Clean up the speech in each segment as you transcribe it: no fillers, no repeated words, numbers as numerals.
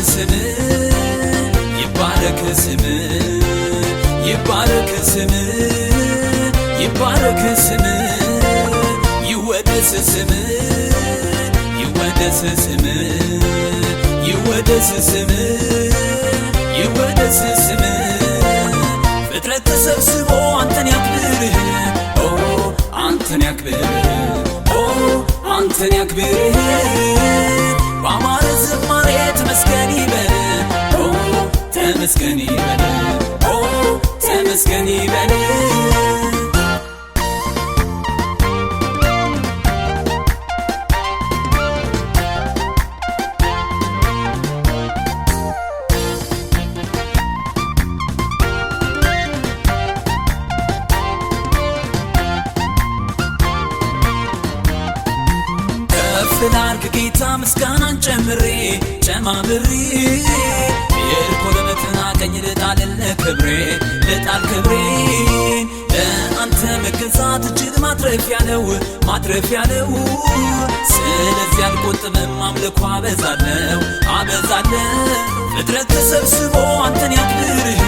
ስምህ ይባረክ ስምህ ይባረክ ስምህ ይባረክ ስምህ ይወደስ ስምህ ይወደስ ስምህ ይወደስ ስምህ ይወደስ ስምህ ፍጥረት ተሰብስቦ አንተን ያክብርህ አንተን ያክብርህ አንተን ያክብርህ በአማረ ዝማሬ ተመስገን ይበል ተመስገን ይበል ተመስገን ይበል ፍላርክ ጌታ ምስጋናን ጨማምሬ የኮለመትና ቀኝ ልጣል ክብሬ ለአንተ መገዛት እጅግ ማትረፊያ ነው ስለዚህ አልቆጥብም አምልኮ አበዛለሁ ፍጥረት ተሰብስቦ አንተን ያክብርህ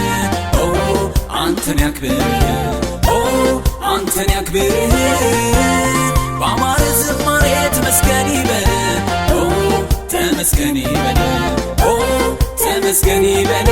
አንተን ያክብርህ አንተን ያክብርህ በአማረ ዝማሬ ተመስገን ይበል ተመስገን ይበል ተመስገን ይበል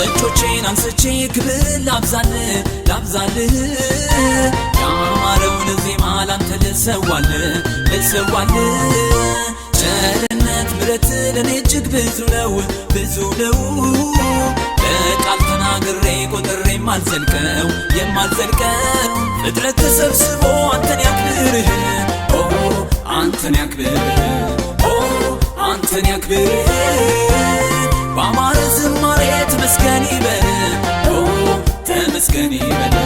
እጆቼን አንስቼ ክብር ላብዛልህ ያማረውን ዜማ ላንተ ልሰዋልህ ቸርነት ምሕረት ለኔ እጅግ ብዙ ነው በቃል ተናግሬ ቆጥሬ የማልዘልቀው ፍጥረት ተሰብስቦ አንተን ያክብርህ አንተን ያክብርህ አንተን ያክብርህ በአማረ ዝማሬ ተመስገን ይበል ተመስገን ይበል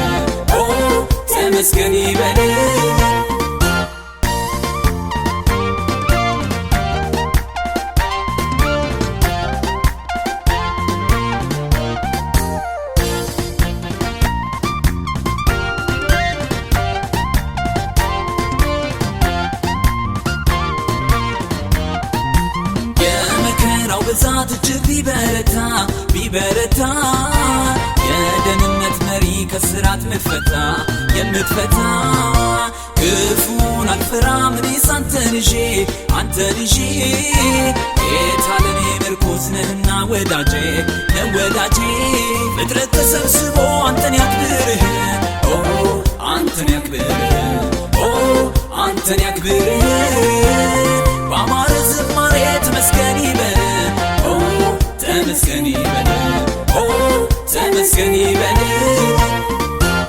ተመስገን ይበል የመከራው ብዛት እጅግ ቢበረታ የደህንነት መሪ ከስራት የምትፈታ ክፉን አልፈራም እኔስ አንተ ልጄ ጌታ ለኔ ምርኩዝ ነህና ወዳጄ ፍጥረት ተሰብስቦ አንተን ያክብርህ አንተን ያክብርህ አንተን ያክብርህ በአማረ ዝማሬ ተመስገን ይበል ተመስገን ይበል ተመስገን ይበል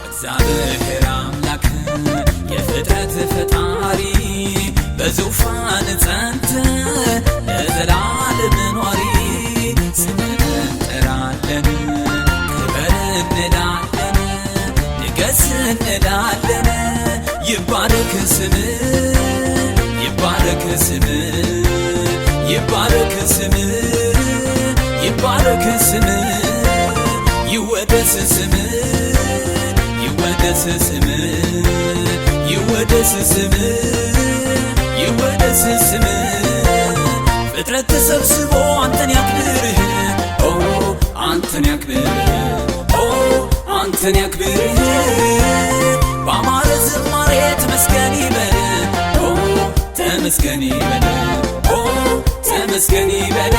እግዚአብሔር አምላክ የፍጥረት ፈጣሪ በዙፋን ጸንተህ ለዘላለም ኗሪ ስምህን እንጠራለን ክበር እንላለን ንገስ እንላለን ይባረክ ስምህ ይባረክ ስምህ ይባረክ ስምህ ይባረክ ስምህ ይወደስ ስምህ ይወደስ ስምህ ይወደስ ስምህ ይወደስ ስምህ ፍጥረት ተሰብስቦ አንተን ያክብርህ አንተን ያክብርህ አንተን ያክብርህ በአማረ ዝማሬ ተመስገን ይበል ተመስገን ይበል ተመስገን ይበል